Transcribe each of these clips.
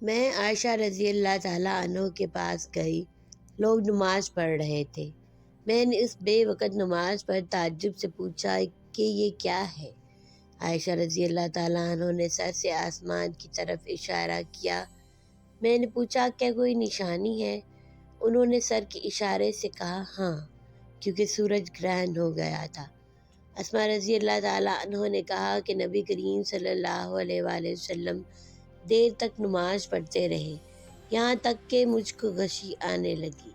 میں عائشہ رضی اللہ تعالیٰ عنہ کے پاس گئی۔ لوگ نماز پڑھ رہے تھے۔ میں نے اس بے وقت نماز پر تعجب سے پوچھا کہ یہ کیا ہے؟ عائشہ رضی اللہ تعالیٰ عنہ نے سر سے آسمان کی طرف اشارہ کیا۔ میں نے پوچھا کیا کوئی نشانی ہے؟ انہوں نے سر کے اشارے سے کہا ہاں، کیونکہ سورج گرہن ہو گیا تھا۔ اسماء رضی اللہ تعالیٰ عنہ نے کہا کہ نبی کریم صلی اللہ علیہ وآلہ وسلم دیر تک نماز پڑھتے رہے، یہاں تک کہ مجھ کو غشی آنے لگی۔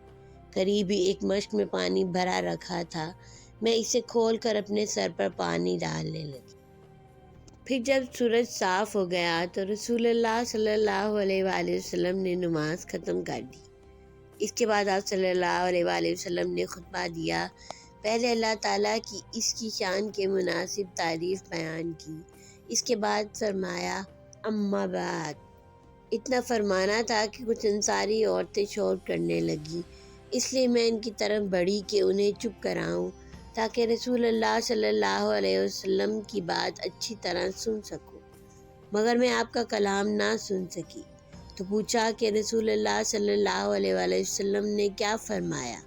قریب ہی ایک مشک میں پانی بھرا رکھا تھا، میں اسے کھول کر اپنے سر پر پانی ڈالنے لگی۔ پھر جب سورج صاف ہو گیا تو رسول اللہ صلی اللہ علیہ وآلہ وسلم نے نماز ختم کر دی۔ اس کے بعد آپ صلی اللہ علیہ وآلہ وسلم نے خطبہ دیا۔ پہلے اللہ تعالیٰ کی اس کی شان کے مناسب تعریف بیان کی، اس کے بعد فرمایا اما بعد۔ اتنا فرمانا تھا کہ کچھ انصاری عورتیں شور کرنے لگیں، اس لیے میں ان کی طرف بڑھی کہ انہیں چپ کراؤں تاکہ رسول اللہ صلی اللہ علیہ وسلم کی بات اچھی طرح سن سکوں، مگر میں آپ کا کلام نہ سن سکی۔ تو پوچھا کہ رسول اللہ صلی اللہ علیہ وآلہ وسلم نے کیا فرمایا؟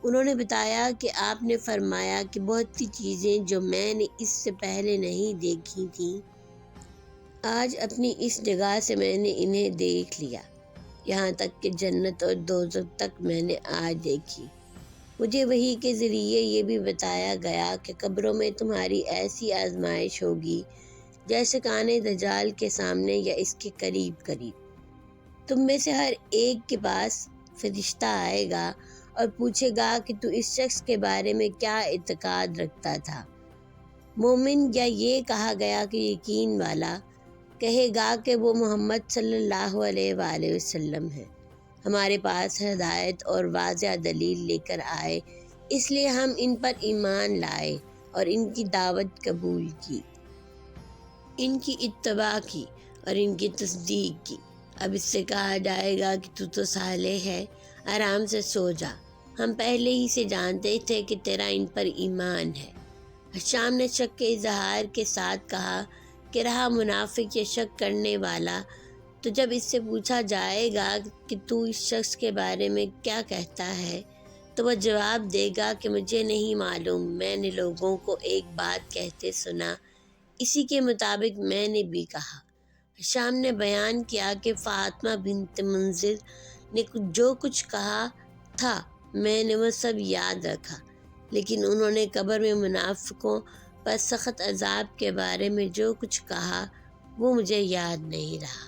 انہوں نے بتایا کہ آپ نے فرمایا کہ بہت سی چیزیں جو میں نے اس سے پہلے نہیں دیکھی تھیں، آج اپنی اس نگاہ سے میں نے انہیں دیکھ لیا، یہاں تک کہ جنت اور دوزخ تک میں نے آج دیکھی۔ مجھے وحی کے ذریعے یہ بھی بتایا گیا کہ قبروں میں تمہاری ایسی آزمائش ہوگی جیسے کانے دجال کے سامنے یا اس کے قریب قریب۔ تم میں سے ہر ایک کے پاس فرشتہ آئے گا اور پوچھے گا کہ تو اس شخص کے بارے میں کیا اعتقاد رکھتا تھا، مومن یا یہ کہا گیا کہ یقین والا؟ کہے گا کہ وہ محمد صلی اللہ علیہ وآلہ وسلم ہے، ہمارے پاس ہدایت اور واضح دلیل لے کر آئے، اس لیے ہم ان پر ایمان لائے اور ان کی دعوت قبول کی، ان کی اتباع کی اور ان کی تصدیق کی۔ اب اس سے کہا جائے گا کہ تو صالح ہے، آرام سے سو جا، ہم پہلے ہی سے جانتے تھے کہ تیرا ان پر ایمان ہے۔ شام نے شک کے اظہار کے ساتھ کہا کہ رہا منافق یا شک کرنے والا، تو جب اس سے پوچھا جائے گا کہ تو اس شخص کے بارے میں کیا کہتا ہے، تو وہ جواب دے گا کہ مجھے نہیں معلوم، میں نے لوگوں کو ایک بات کہتے سنا، اسی کے مطابق میں نے بھی کہا۔ شام نے بیان کیا کہ فاطمہ بنت منذر نے جو کچھ کہا تھا میں نے وہ سب یاد رکھا، لیکن انہوں نے قبر میں منافقوں پر سخت عذاب کے بارے میں جو کچھ کہا وہ مجھے یاد نہیں رہا۔